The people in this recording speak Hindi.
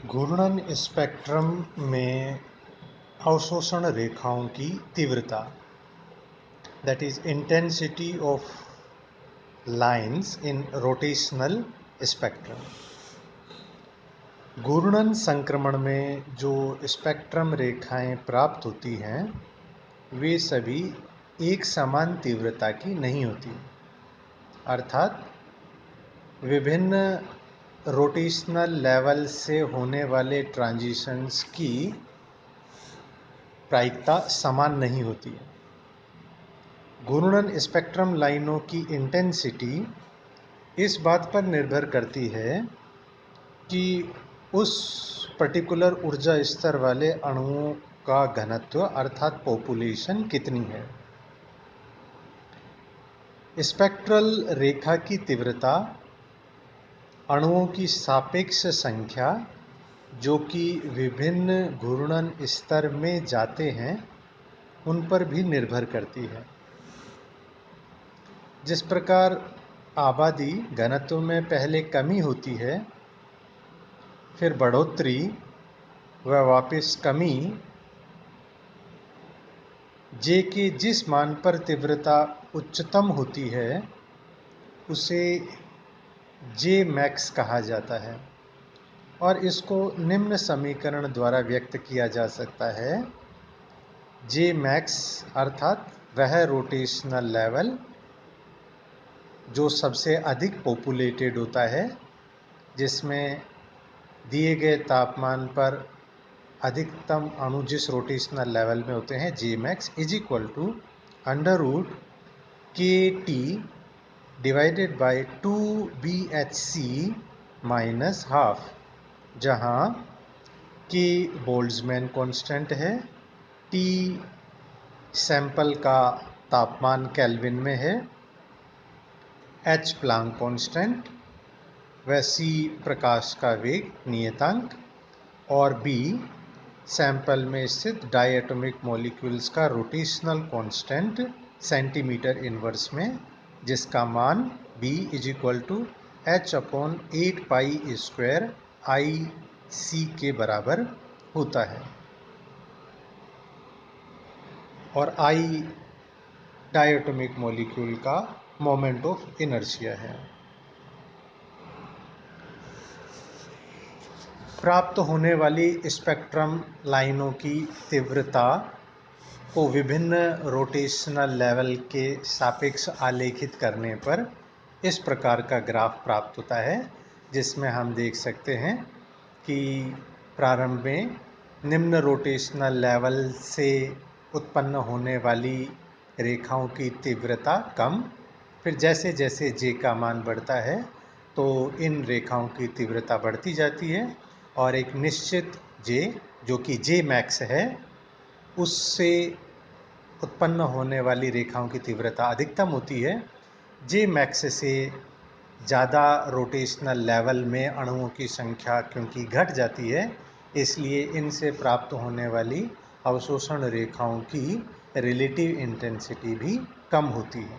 घूर्णन स्पेक्ट्रम में अवशोषण रेखाओं की तीव्रता, that is intensity of lines in rotational spectrum. घूर्णन संक्रमण में जो स्पेक्ट्रम रेखाएं प्राप्त होती हैं वे सभी एक समान तीव्रता की नहीं होती, अर्थात विभिन्न रोटेशनल लेवल से होने वाले ट्रांजिशंस की प्रायिकता समान नहीं होती है। घूर्णन स्पेक्ट्रम लाइनों की इंटेंसिटी इस बात पर निर्भर करती है कि उस पर्टिकुलर ऊर्जा स्तर वाले अणुओं का घनत्व अर्थात पॉपुलेशन कितनी है। स्पेक्ट्रल रेखा की तीव्रता अणुओं की सापेक्ष संख्या जो कि विभिन्न घूर्णन स्तर में जाते हैं उन पर भी निर्भर करती है। जिस प्रकार आबादी घनत्व में पहले कमी होती है, फिर बढ़ोतरी व वापस कमी, जे के जिस मान पर तीव्रता उच्चतम होती है उसे जे मैक्स कहा जाता है और इसको निम्न समीकरण द्वारा व्यक्त किया जा सकता है। जे मैक्स अर्थात वह रोटेशनल लेवल जो सबसे अधिक पॉपुलेटेड होता है, जिसमें दिए गए तापमान पर अधिकतम अणु जिस रोटेशनल लेवल में होते हैं, J max is equal to √KT divided by 2BHC minus half, जहाँ K बोल्ट्जमैन कांस्टेंट है, T सैंपल का तापमान केल्विन में है, H प्लैंक कांस्टेंट व C प्रकाश का वेग नियतांक और B सैंपल में स्थित डायटोमिक मॉलिक्यूल्स का रोटेशनल कांस्टेंट सेंटीमीटर इनवर्स में, जिसका मान B is equal to H/8π² के बराबर होता है और I डायटोमिक मॉलिक्यूल का मोमेंट ऑफ इनर्शिया है। प्राप्त होने वाली स्पेक्ट्रम लाइनों की तीव्रता को विभिन्न रोटेशनल लेवल के सापेक्ष आलेखित करने पर इस प्रकार का ग्राफ प्राप्त होता है, जिसमें हम देख सकते हैं कि प्रारंभ में निम्न रोटेशनल लेवल से उत्पन्न होने वाली रेखाओं की तीव्रता कम, फिर जैसे जैसे जे का मान बढ़ता है तो इन रेखाओं की तीव्रता बढ़ती जाती है और एक निश्चित जे जो कि जे मैक्स है उससे उत्पन्न होने वाली रेखाओं की तीव्रता अधिकतम होती है। जे मैक्स से ज़्यादा रोटेशनल लेवल में अणुओं की संख्या क्योंकि घट जाती है, इसलिए इनसे प्राप्त होने वाली अवशोषण रेखाओं की रिलेटिव इंटेंसिटी भी कम होती है।